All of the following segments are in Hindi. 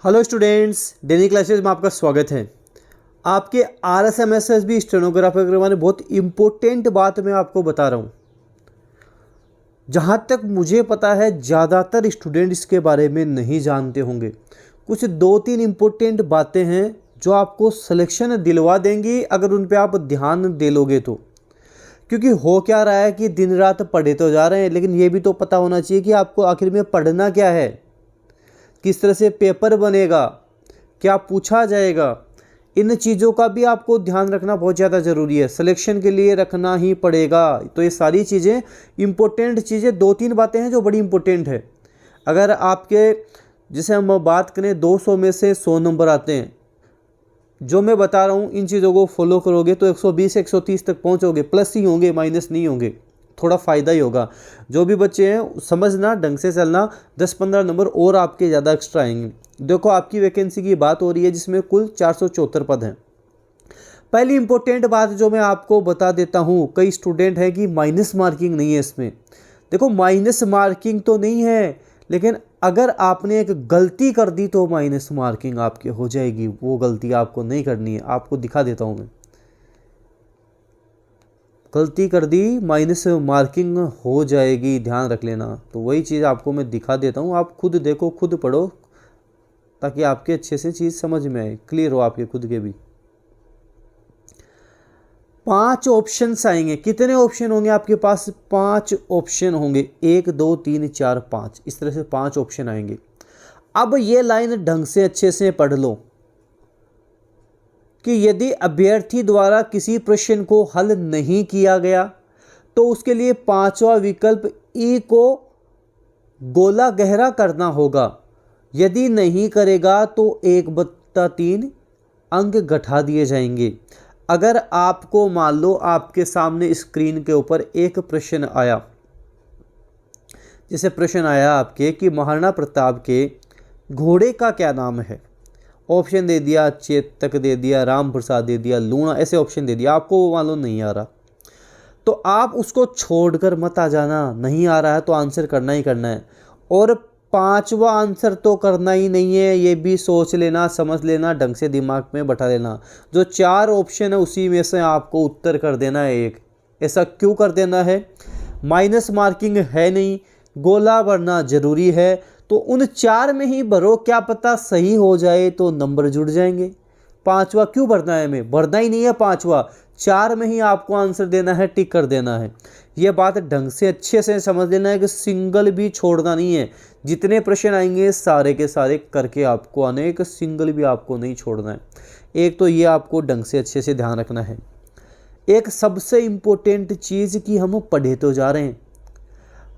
हेलो स्टूडेंट्स, डेली क्लासेस में आपका स्वागत है। आपके RSMSSB स्टेनोग्राफर के बारे में बहुत इम्पोर्टेंट बात मैं आपको बता रहा हूँ। जहाँ तक मुझे पता है ज़्यादातर स्टूडेंट इसके बारे में नहीं जानते होंगे। कुछ 2-3 इम्पोर्टेंट बातें हैं जो आपको सिलेक्शन दिलवा देंगी अगर उन पर आप ध्यान दे लोगे तो। क्योंकि हो क्या रहा है कि दिन रात पढ़े तो जा रहे हैं, लेकिन ये भी तो पता होना चाहिए कि आपको आखिर में पढ़ना क्या है, किस तरह से पेपर बनेगा, क्या पूछा जाएगा। इन चीज़ों का भी आपको ध्यान रखना बहुत ज़्यादा ज़रूरी है, सिलेक्शन के लिए रखना ही पड़ेगा। तो ये सारी चीज़ें इम्पोर्टेंट चीज़ें 2-3 बातें हैं जो बड़ी इम्पोर्टेंट है। अगर आपके जैसे हम बात करें 200 में से 100 नंबर आते हैं, जो मैं बता रहा हूँ इन चीज़ों को फॉलो करोगे तो 120-130 तक पहुँचोगे। प्लस ही होंगे, माइनस नहीं होंगे, थोड़ा फ़ायदा ही होगा। जो भी बच्चे हैं समझना, ढंग से चलना, 10-15 नंबर और आपके ज़्यादा एक्स्ट्रा आएंगे। देखो आपकी वैकेंसी की बात हो रही है जिसमें कुल 474 पद हैं। पहली इंपॉर्टेंट बात जो मैं आपको बता देता हूँ, कई स्टूडेंट हैं कि माइनस मार्किंग नहीं है इसमें। देखो माइनस मार्किंग तो नहीं है, लेकिन अगर आपने एक गलती कर दी तो माइनस मार्किंग आपकी हो जाएगी। वो गलती आपको नहीं करनी है, आपको दिखा देता हूँ मैं। गलती कर दी माइनस मार्किंग हो जाएगी, ध्यान रख लेना। तो वही चीज़ आपको मैं दिखा देता हूँ, आप खुद देखो, खुद पढ़ो, ताकि आपके अच्छे से चीज़ समझ में आए, क्लियर हो आपके खुद के भी। 5 ऑप्शंस आएंगे। कितने ऑप्शन होंगे आपके पास? 5 ऑप्शन होंगे। 1 2 3 4 5, इस तरह से 5 ऑप्शन आएंगे। अब ये लाइन ढंग से अच्छे से पढ़ लो कि यदि अभ्यर्थी द्वारा किसी प्रश्न को हल नहीं किया गया तो उसके लिए 5वां विकल्प ई को गोला गहरा करना होगा। यदि नहीं करेगा तो 1/3 अंक घटा दिए जाएंगे। अगर आपको मान लो आपके सामने स्क्रीन के ऊपर एक प्रश्न आया, जैसे प्रश्न आया आपके कि महाराणा प्रताप के घोड़े का क्या नाम है। ऑप्शन दे दिया, चेतक दे दिया, राम प्रसाद दे दिया, लूणा, ऐसे ऑप्शन दे दिया। आपको वो मान लो नहीं आ रहा तो आप उसको छोड़कर मत आ जाना। नहीं आ रहा है तो आंसर करना ही करना है, और 5वां आंसर तो करना ही नहीं है। ये भी सोच लेना, समझ लेना, ढंग से दिमाग में बैठा लेना। जो 4 ऑप्शन है उसी में से आपको उत्तर कर देना है एक। ऐसा क्यों कर देना है? माइनस मार्किंग है नहीं, गोला भरना जरूरी है, तो उन 4 में ही भरो। क्या पता सही हो जाए तो नंबर जुड़ जाएंगे। 5वां क्यों भरना है? हमें भरना ही नहीं है 5वां, 4 में ही आपको आंसर देना है, टिक कर देना है। यह बात ढंग से अच्छे से समझ लेना है कि सिंगल भी छोड़ना नहीं है। जितने प्रश्न आएंगे सारे के सारे करके आपको आने, एक सिंगल भी आपको नहीं छोड़ना है। एक तो ये आपको ढंग से अच्छे से ध्यान रखना है। एक सबसे इम्पोर्टेंट चीज़ कि हम पढ़े तो जा रहे हैं,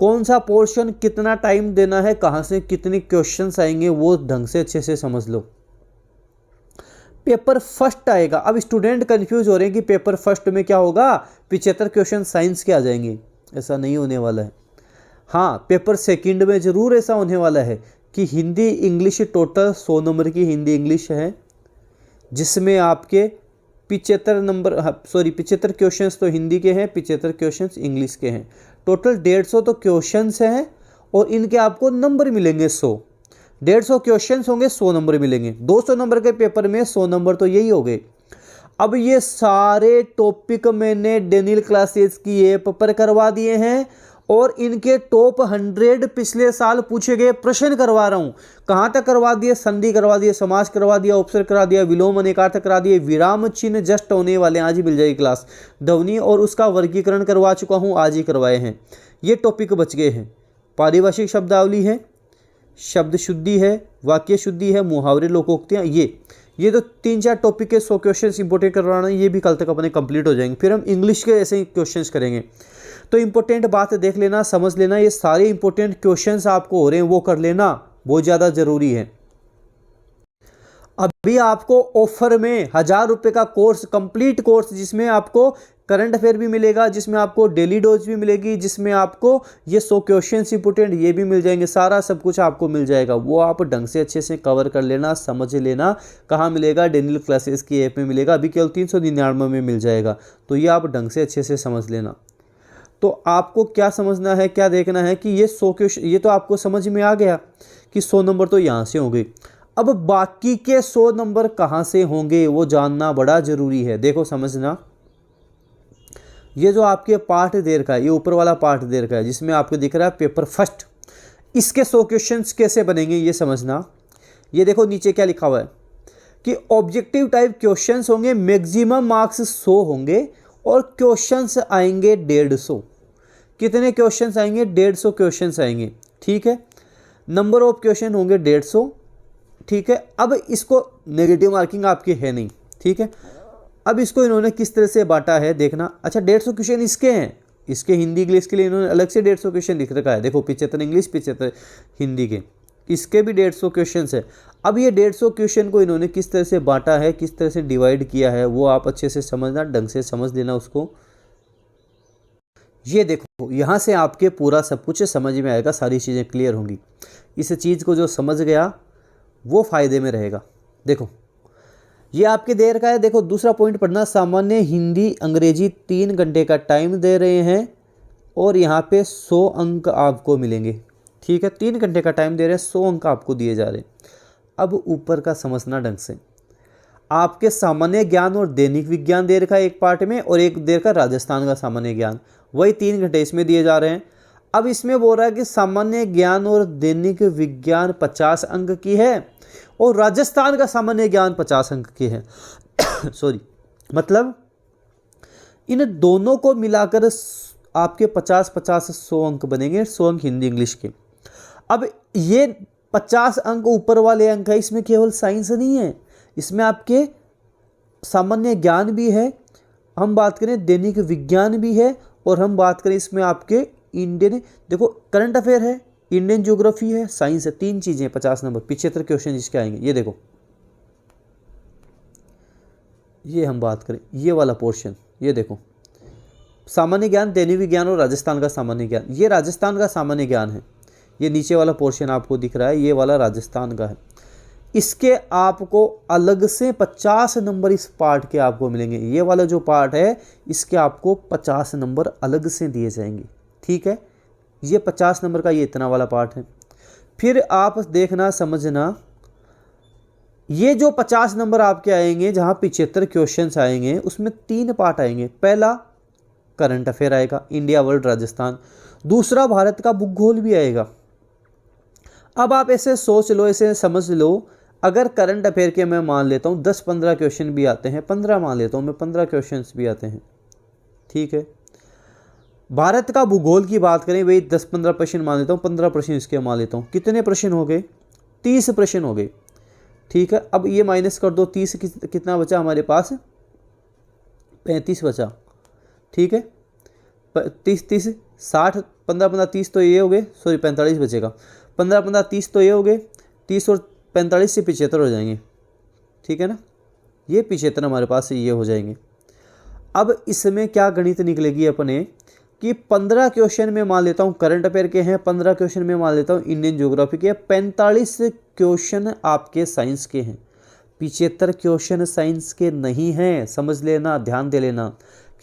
कौन सा पोर्शन कितना टाइम देना है, कहाँ से कितने क्वेश्चंस आएंगे, वो ढंग से अच्छे से समझ लो। पेपर फर्स्ट आएगा। अब स्टूडेंट कंफ्यूज हो रहे हैं कि पेपर फर्स्ट में क्या होगा, 75 क्वेश्चन साइंस के आ जाएंगे। ऐसा नहीं होने वाला है। हाँ, पेपर सेकंड में ज़रूर ऐसा होने वाला है कि हिंदी इंग्लिश टोटल 100 नंबर की हिंदी इंग्लिश है, जिसमें आपके 75 क्वेश्चंस तो हिंदी के हैं, 75 क्वेश्चंस इंग्लिश के हैं। टोटल 150 तो क्वेश्चंस हैं और इनके आपको नंबर मिलेंगे 100। 150 क्वेश्चंस होंगे, 100 नंबर मिलेंगे। 200 नंबर के पेपर में 100 नंबर तो यही हो गए। अब ये सारे टॉपिक मैंने डेनियल क्लासेस की ऐप पर करवा दिए हैं और इनके टॉप 100 पिछले साल पूछे गए प्रश्न करवा रहा हूँ। कहाँ तक करवा दिए? संधि करवा दिए, समास करवा दिया, उपसर्ग करा दिया, विलोम अनेकार्थ करा दिए, विराम चिन्ह जस्ट होने वाले, आज ही मिल जाएगी क्लास। ध्वनि और उसका वर्गीकरण करवा चुका हूँ, आज ही करवाए हैं। ये टॉपिक बच गए हैं। पारिभाषिक शब्दावली है, शब्द शुद्धि है, वाक्य शुद्धि है, मुहावरे, लोकोक्तियाँ, ये तो 3-4 टॉपिक के 100 क्वेश्चन इंपोर्टेंट करवाना है। ये भी कल तक अपने कंप्लीट हो जाएंगे। फिर हम इंग्लिश के ऐसे ही क्वेश्चंस करेंगे। तो इंपॉर्टेंट बात देख लेना, समझ लेना। ये सारे इंपॉर्टेंट क्वेश्चंस आपको हो रहे हैं वो कर लेना, बहुत ज़्यादा ज़रूरी है। अभी आपको ऑफर में 1000 रुपये का कोर्स, कंप्लीट कोर्स, जिसमें आपको करंट अफेयर भी मिलेगा, जिसमें आपको डेली डोज भी मिलेगी, जिसमें आपको ये 100 क्वेश्चन इंपोर्टेंट ये भी मिल जाएंगे। सारा सब कुछ आपको मिल जाएगा। वो आप ढंग से अच्छे से कवर कर लेना, समझ लेना। कहाँ मिलेगा? डेनियल क्लासेस की ऐप में मिलेगा। अभी केवल 399 में मिल जाएगा। तो ये आप ढंग से अच्छे से समझ लेना। तो आपको क्या समझना है, क्या देखना है कि ये 100 क्वेश्चन, ये तो आपको समझ में आ गया कि 100 नंबर तो यहाँ से हो गए। अब बाकी के 100 नंबर कहाँ से होंगे वो जानना बड़ा ज़रूरी है। देखो समझना, ये जो आपके पार्ट दे रखा है, ये ऊपर वाला पार्ट दे रखा है जिसमें आपको दिख रहा है पेपर फर्स्ट, इसके 100 क्वेश्चंस कैसे बनेंगे ये समझना। ये देखो नीचे क्या लिखा हुआ है कि ऑब्जेक्टिव टाइप क्वेश्चंस होंगे, मैक्सिमम मार्क्स 100 होंगे और क्वेश्चंस आएंगे 150। कितने क्वेश्चंस आएंगे? 150 क्वेश्चंस आएंगे, ठीक है। नंबर ऑफ क्वेश्चन होंगे 150, ठीक है। अब इसको नेगेटिव मार्किंग आपकी है नहीं, ठीक है। अब इसको इन्होंने किस तरह से बांटा है देखना। अच्छा 150 क्वेश्चन इसके हैं, इसके हिंदी इंग्लिश के लिए इन्होंने अलग से 150 क्वेश्चन लिख रखा है। देखो 75 इंग्लिश 75 हिंदी के, इसके भी 150 क्वेश्चन है। अब ये 150 क्वेश्चन को इन्होंने किस तरह से बांटा है, किस तरह से डिवाइड किया है, वो आप अच्छे से समझना, ढंग से समझ लेना उसको। ये देखो यहाँ से आपके पूरा सब कुछ समझ में आएगा, सारी चीज़ें क्लियर होंगी। इस चीज़ को जो समझ गया वो फायदे में रहेगा। देखो ये आपके देर का है। देखो दूसरा पॉइंट पढ़ना, सामान्य हिंदी अंग्रेजी 3 घंटे का टाइम दे रहे हैं और यहाँ पे 100 अंक आपको मिलेंगे, ठीक है। 3 घंटे का टाइम दे रहे हैं, 100 अंक आपको दिए जा रहे हैं। अब ऊपर का समझना ढंग से, आपके सामान्य ज्ञान और दैनिक विज्ञान दे रखा है एक पार्ट में, और एक दे रखा राजस्थान का सामान्य ज्ञान, वही 3 घंटे इसमें दिए जा रहे हैं। अब इसमें बोल रहा है कि सामान्य ज्ञान और दैनिक विज्ञान 50 अंक की है और राजस्थान का सामान्य ज्ञान 50 अंक की है सॉरी, मतलब इन दोनों को मिलाकर आपके 50-50 100 अंक बनेंगे, 100 अंक हिंदी इंग्लिश के। अब ये 50 अंक ऊपर वाले अंक है, इसमें केवल साइंस नहीं है, इसमें आपके सामान्य ज्ञान भी है, हम बात करें दैनिक विज्ञान भी है, और हम बात करें इसमें आपके इंडियन, देखो करंट अफेयर है, इंडियन ज्योग्राफी है, साइंस है, 3 चीज़ें 50 नंबर 75 क्वेश्चन जिसके आएंगे। ये देखो, ये हम बात करें ये वाला पोर्शन, ये देखो सामान्य ज्ञान, दैनिक विज्ञान और राजस्थान का सामान्य ज्ञान, ये राजस्थान का सामान्य ज्ञान है। ये नीचे वाला पोर्शन आपको दिख रहा है, ये वाला राजस्थान का है। इसके आपको अलग से 50 नंबर इस पार्ट के आपको मिलेंगे। ये वाला जो पार्ट है इसके आपको 50 नंबर अलग से दिए जाएंगे, ठीक है। ये 50 नंबर का ये इतना वाला पार्ट है। फिर आप देखना समझना, ये जो 50 नंबर आपके आएंगे, जहाँ 75 क्वेश्चंस आएंगे, उसमें 3 पार्ट आएंगे। पहला करंट अफेयर आएगा, इंडिया वर्ल्ड राजस्थान। दूसरा भारत का भूगोल भी आएगा। अब आप ऐसे सोच लो, ऐसे समझ लो, अगर करंट अफेयर के मैं मान लेता हूँ 10-15 क्वेश्चन भी आते हैं, 15 मान लेता हूँ मैं, 15 क्वेश्चन भी आते हैं, ठीक है। भारत का भूगोल की बात करें भाई, 10-15 प्रश्न मान लेता हूँ, 15 प्रश्न इसके मान लेता हूँ, कितने प्रश्न हो गए? 30 प्रश्न हो गए, ठीक है। अब ये माइनस कर दो, 30 कितना बचा हमारे पास? 35 बचा, ठीक है। 30 60 15 30 तो ये हो गए, सॉरी 45 बचेगा, 15 30 तो ये हो गए, 30 और 45 से 75 हो जाएंगे, ठीक है ना। ये 75 हमारे पास से ये हो जाएंगे। अब इसमें क्या गणित निकलेगी अपने कि 15 क्वेश्चन में मान लेता हूँ करंट अफेयर के हैं, 15 क्वेश्चन में मान लेता हूँ इंडियन ज्योग्राफी के, 45 क्वेश्चन आपके साइंस के हैं, 75 क्वेश्चन साइंस के नहीं हैं, समझ लेना, ध्यान दे लेना,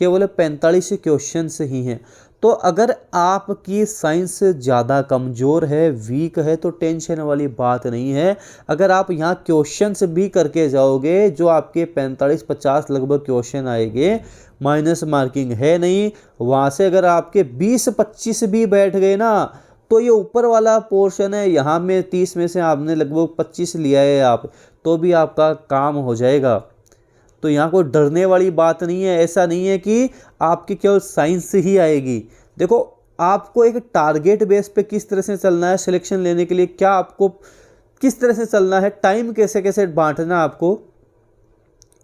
केवल 45 क्वेश्चन ही हैं। तो अगर आपकी साइंस ज़्यादा कमज़ोर है, वीक है, तो टेंशन वाली बात नहीं है। अगर आप यहाँ क्वेश्चंस भी करके जाओगे, जो आपके 45-50 लगभग क्वेश्चन आएंगे, माइनस मार्किंग है नहीं, वहाँ से अगर आपके 20-25 भी बैठ गए ना, तो ये ऊपर वाला पोर्शन है, यहाँ में 30 में से आपने लगभग 25 लिया है आप, तो भी आपका काम हो जाएगा। तो यहाँ कोई डरने वाली बात नहीं है। ऐसा नहीं है कि आपकी केवल साइंस ही आएगी। देखो आपको एक टारगेट बेस पे किस तरह से चलना है, सिलेक्शन लेने के लिए क्या आपको किस तरह से चलना है, टाइम कैसे कैसे बांटना आपको।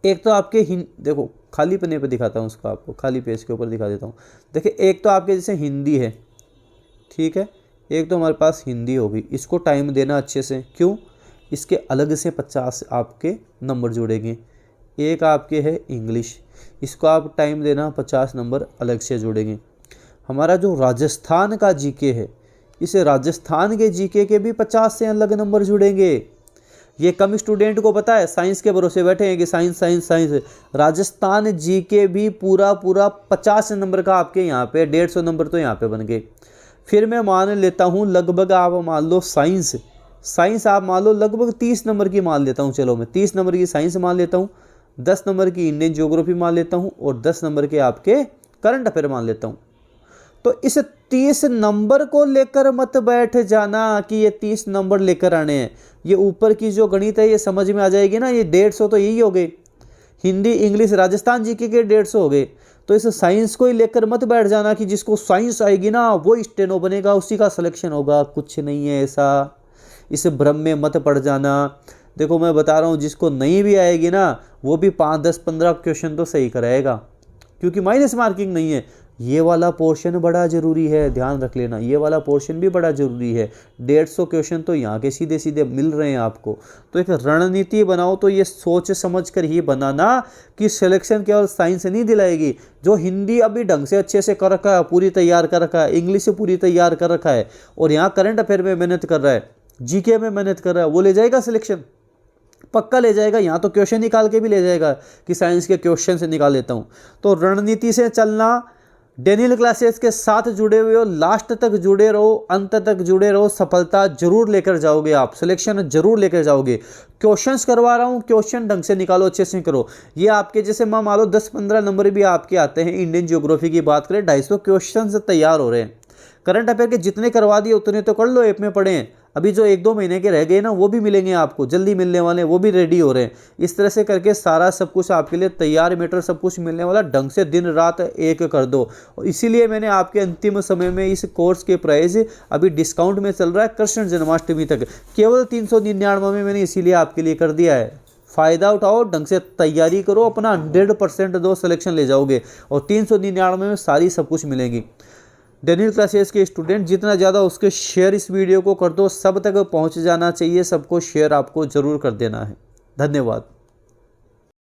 एक तो आपके देखो खाली पन्ने पे दिखाता हूँ उसको, आपको खाली पेज के ऊपर दिखा देता हूँ। देखिए एक तो आपके जैसे हिंदी है, ठीक है, एक तो हमारे पास हिंदी होगी, इसको टाइम देना अच्छे से। क्यों? इसके अलग से 50 आपके नंबर जुड़ेंगे। एक आपके है इंग्लिश, इसको आप टाइम देना, 50 नंबर अलग से जुड़ेंगे। हमारा जो राजस्थान का जीके है, इस राजस्थान के जीके के भी 50 से अलग नंबर जुड़ेंगे। ये कम स्टूडेंट को पता है, साइंस के भरोसे बैठे हैं कि science science science. Rajasthan GK भी पूरा 50 नंबर का आपके यहाँ पे, 150 नंबर तो यहाँ पे बन गए। फिर मैं मान लेता हूँ लगभग आप मान लो साइंस साइंस आप मान लो लगभग 30 नंबर की मान लेता हूँ, चलो मैं 30 नंबर की साइंस मान लेता हूँ, 10 नंबर की इंडियन ज्योग्राफी मान लेता हूँ और 10 नंबर के आपके करंट अफेयर मान लेता हूँ। तो इस 30 नंबर को लेकर मत बैठ जाना कि ये 30 नंबर लेकर आने हैं। ये ऊपर की जो गणित है ये समझ में आ जाएगी ना, ये 150 तो यही हो गए, हिंदी इंग्लिश राजस्थान जीके के 150 हो गए। तो इस साइंस को ही लेकर मत बैठ जाना कि जिसको साइंस आएगी ना वो स्टेनो बनेगा, उसी का सिलेक्शन होगा। कुछ नहीं है ऐसा, इस भ्रम में मत पड़ जाना। देखो मैं बता रहा हूँ, जिसको नहीं भी आएगी ना वो भी 5, 10, 15 क्वेश्चन तो सही कराएगा, क्योंकि माइनस मार्किंग नहीं है। ये वाला पोर्शन बड़ा जरूरी है, ध्यान रख लेना, ये वाला पोर्शन भी बड़ा जरूरी है। 150 क्वेश्चन तो यहाँ के सीधे सीधे मिल रहे हैं आपको। तो एक रणनीति बनाओ तो ये सोच समझ कर ही बनाना कि सिलेक्शन केवल साइंस नहीं दिलाएगी। जो हिंदी अभी ढंग से अच्छे से कर रखा है, पूरी तैयार कर रखा है, इंग्लिश से पूरी तैयार कर रखा है और यहाँ करंट अफेयर में मेहनत कर रहा है, जीके में मेहनत कर रहा है, वो ले जाएगा सिलेक्शन, पक्का ले जाएगा। यहाँ तो क्वेश्चन निकाल के भी ले जाएगा कि साइंस के क्वेश्चन से निकाल लेता हूँ। तो रणनीति से चलना, डेनियल क्लासेस के साथ जुड़े हुए हो, लास्ट तक जुड़े रहो, अंत तक जुड़े रहो, सफलता जरूर लेकर जाओगे आप, सिलेक्शन जरूर लेकर जाओगे। क्वेश्चंस करवा रहा हूँ, क्वेश्चन ढंग से निकालो, अच्छे से करो। ये आपके जैसे मान लो 10-15 नंबर भी आपके आते हैं। इंडियन ज्योग्राफी की बात करें 250 क्वेश्चन तैयार हो रहे हैं। करंट अफेयर के जितने करवा दिए उतने तो कर लो, ऐप में पढ़े हैं। अभी जो 1-2 महीने के रह गए ना वो भी मिलेंगे आपको, जल्दी मिलने वाले, वो भी रेडी हो रहे हैं। इस तरह से करके सारा सब कुछ आपके लिए तैयार, मेटर सब कुछ मिलने वाला। ढंग से दिन रात एक कर दो। और इसीलिए मैंने आपके अंतिम समय में इस कोर्स के प्राइस अभी डिस्काउंट में चल रहा है, कृष्ण जन्माष्टमी तक केवल 399 में मैंने इसीलिए आपके लिए कर दिया है। फ़ायदा उठाओ, ढंग से तैयारी करो, अपना 100% दो, सिलेक्शन ले जाओगे और 399 में सारी सब कुछ मिलेगी। डेनियल क्लासेस के स्टूडेंट जितना ज़्यादा उसके शेयर इस वीडियो को कर दो, सब तक पहुंच जाना चाहिए, सबको शेयर आपको ज़रूर कर देना है। धन्यवाद।